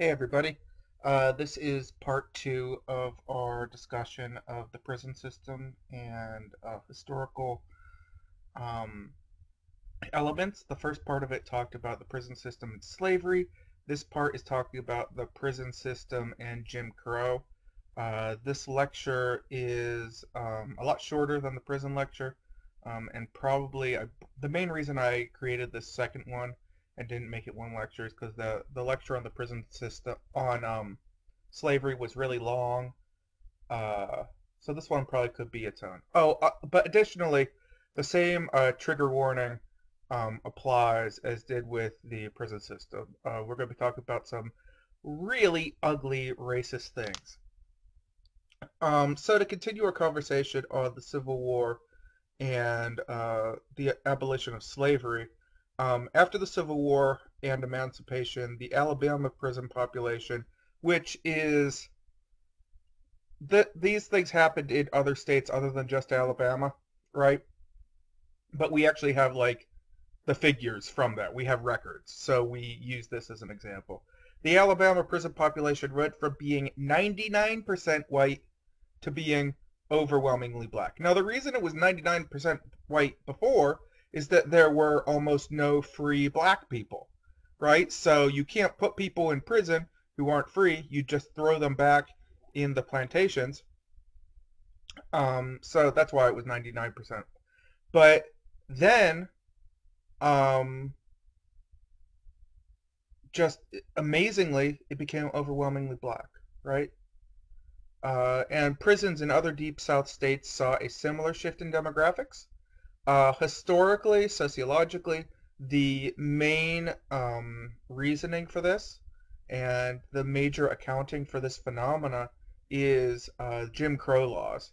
Hey everybody. This is part two of our discussion of the prison system and historical um, elements. The first part of it talked about the prison system and slavery. This part is talking about the prison system and Jim Crow. This lecture is a lot shorter than the prison lecture, and probably the main reason I created this second one and didn't make it one lecture is because the lecture on the prison system on slavery was really long. Uh, so this one probably could be its own. But additionally, the same trigger warning applies as did with the prison system. We're going to be talking about some really ugly racist things. So to continue our conversation on the Civil War and the abolition of slavery, after the Civil War and emancipation, the Alabama prison population, which is these things happened in other states other than just Alabama, right? But we actually have like the figures from that. We have records, so we use this as an example. The Alabama prison population went from being 99% white to being overwhelmingly black. Now, the reason it was 99% white before is that there were almost no free black people, right? So you can't put people in prison who aren't free. You just throw them back in the plantations. So that's why it was 99%. But then, um, just amazingly, it became overwhelmingly black, right? And prisons in other deep South states saw a similar shift in demographics. Historically, sociologically, the main reasoning for this and the major accounting for this phenomena is Jim Crow laws.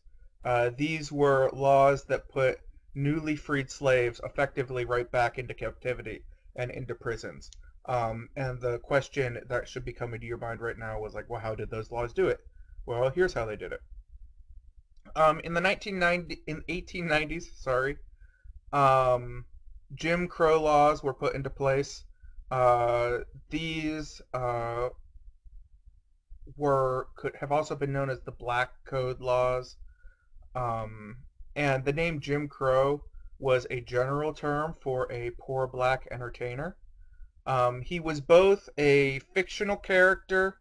These were laws that put newly freed slaves effectively right back into captivity and into prisons. And the question that should be coming to your mind right now was like, well, how did those laws do it? Well, here's how they did it. In the 1890s, sorry, um, Jim Crow laws were put into place. These could have also been known as the Black Code laws. Um, and the name Jim Crow was a general term for a poor black entertainer. He was both a fictional character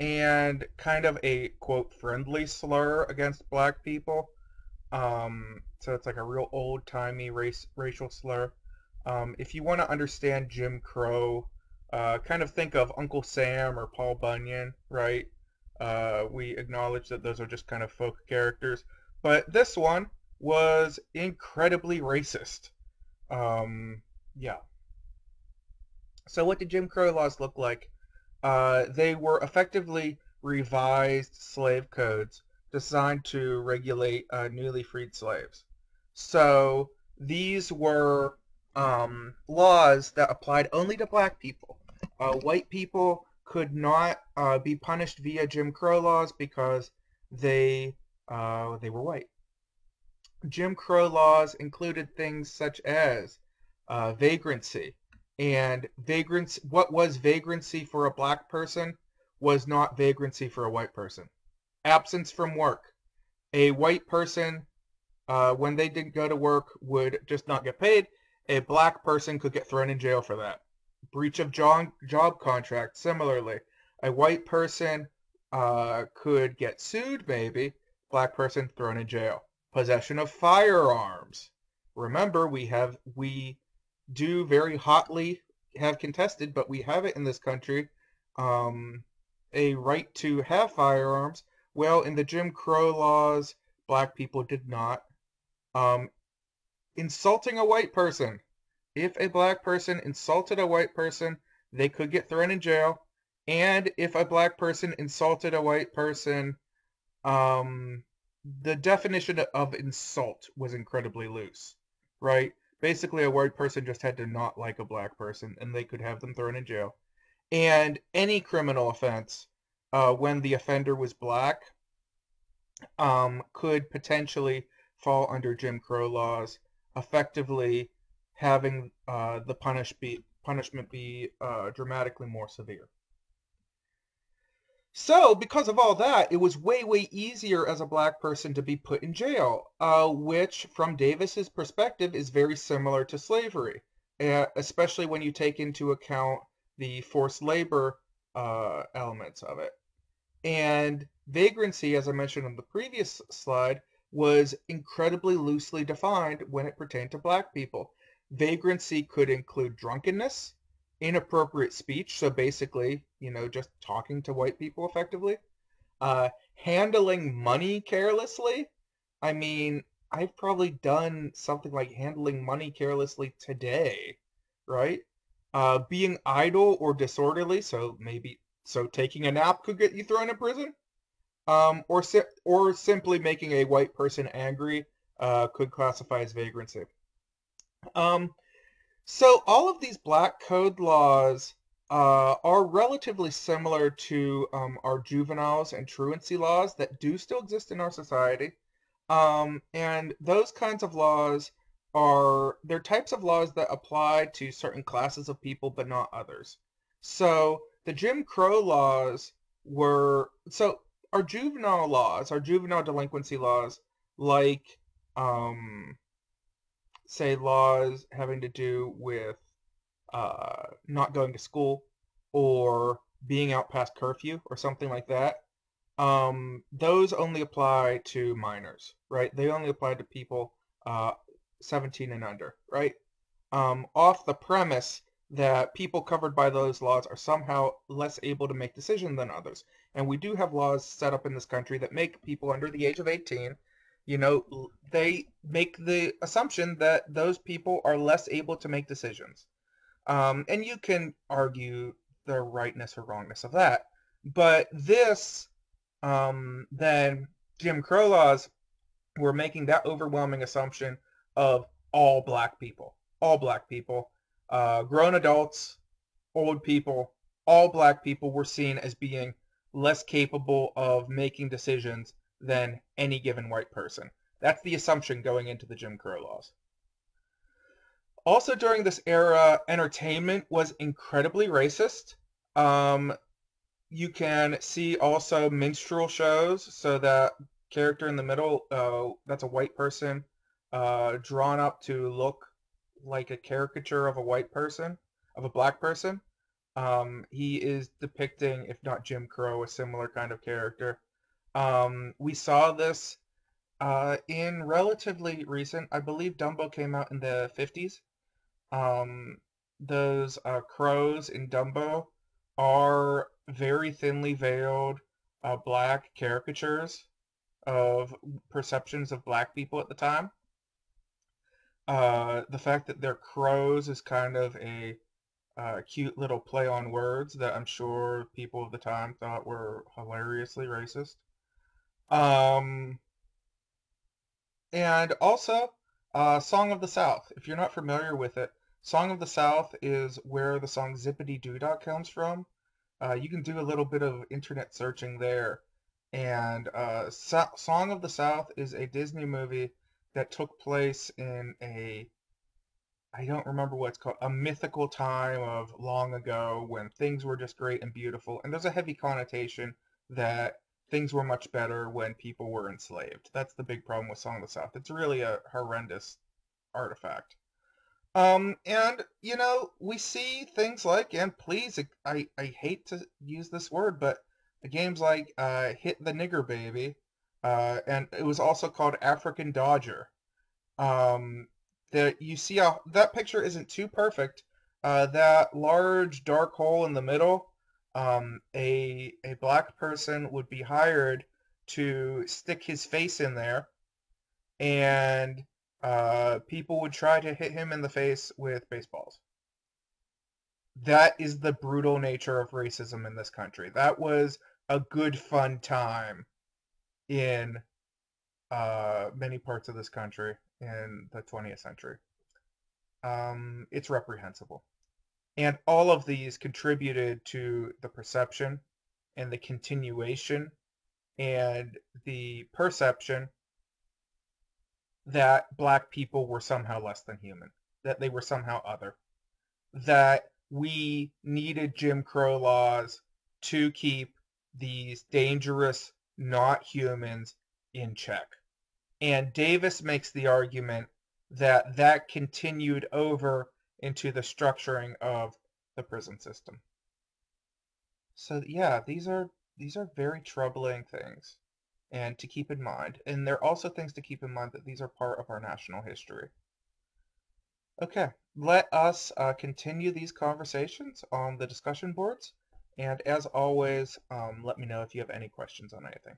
and kind of a quote friendly slur against black people. So it's like a real old timey racial slur. If you want to understand Jim Crow, kind of think of Uncle Sam or Paul Bunyan, right? We acknowledge that those are just kind of folk characters, but this one was incredibly racist. Yeah. So what did Jim Crow laws look like? They were effectively revised slave codes designed to regulate newly freed slaves. So these were laws that applied only to black people. White people could not be punished via Jim Crow laws because they were white. Jim Crow laws included things such as vagrancy. And vagrancy, what was vagrancy for a black person was not vagrancy for a white person. Absence from work. A white person, when they didn't go to work, would just not get paid. A black person could get thrown in jail for that. Breach of job contract, similarly. A white person could get sued, maybe. Black person thrown in jail. Possession of firearms. Remember, we do very hotly have contested, but we have it in this country, um, a right to have firearms. Well, in the Jim Crow laws, black people did not. Um, Insulting a white person. If a black person insulted a white person, they could get thrown in jail. And if a black person insulted a white person, um, the definition of insult was incredibly loose, right? Basically, a white person just had to not like a black person, and they could have them thrown in jail. And any criminal offense, when the offender was black, could potentially fall under Jim Crow laws, effectively having the punishment be dramatically more severe. So, because of all that, it was way, way easier as a black person to be put in jail, which, from Davis's perspective, is very similar to slavery, especially when you take into account the forced labor elements of it. And vagrancy, as I mentioned on the previous slide, was incredibly loosely defined when it pertained to black people. Vagrancy could include drunkenness, inappropriate speech, so basically, just talking to white people effectively, handling money carelessly. I mean, I've probably done something like handling money carelessly today, right? Being idle or disorderly, so taking a nap could get you thrown in prison. Or simply making a white person angry could classify as vagrancy. Um, so all of these black code laws are relatively similar to our juveniles and truancy laws that do still exist in our society. And those kinds of laws they're types of laws that apply to certain classes of people but not others. So the Jim Crow laws so our juvenile delinquency laws, like say laws having to do with not going to school or being out past curfew or something like that, those only apply to minors, right? They only apply to people uh, 17 and under, right? Off the premise that people covered by those laws are somehow less able to make decisions than others. And we do have laws set up in this country that make people under the age of 18, they make the assumption that those people are less able to make decisions. And you can argue the rightness or wrongness of that. But then Jim Crow laws were making that overwhelming assumption of all black people, grown adults, old people, all black people were seen as being less capable of making decisions than any given white person. That's the assumption going into the Jim Crow laws. Also, during this era, entertainment was incredibly racist. Um, you can see also minstrel shows. So that character in the middle, that's a white person, drawn up to look like a caricature of a white person, of a black person. He is depicting, if not Jim Crow, a similar kind of character. We saw this in relatively recent, I believe Dumbo came out in the 50s. Um, those crows in Dumbo are very thinly veiled black caricatures of perceptions of black people at the time. The fact that they're crows is kind of a cute little play on words that I'm sure people of the time thought were hilariously racist. Um, and also, Song of the South. If you're not familiar with it, Song of the South is where the song Zippity Doo Dah comes from. You can do a little bit of internet searching there. And Song of the South is a Disney movie that took place in I don't remember what it's called, a mythical time of long ago when things were just great and beautiful. And there's a heavy connotation that things were much better when people were enslaved. That's the big problem with Song of the South. It's really a horrendous artifact. And we see things like, and please, I hate to use this word, but games like Hit the Nigger Baby, and it was also called African Dodger. Um, that you see that picture isn't too perfect. That large dark hole in the middle, a black person would be hired to stick his face in there, and people would try to hit him in the face with baseballs. That is the brutal nature of racism in this country. That was a good fun time in many parts of this country in the 20th century. It's reprehensible. And all of these contributed to the perception and the continuation and the perception that black people were somehow less than human, that they were somehow other, that we needed Jim Crow laws to keep these dangerous, not humans in check. And Davis makes the argument that that continued over into the structuring of the prison system. So yeah, these are very troubling things and to keep in mind. And they're also things to keep in mind that these are part of our national history. Okay, let us continue these conversations on the discussion boards. And as always, let me know if you have any questions on anything.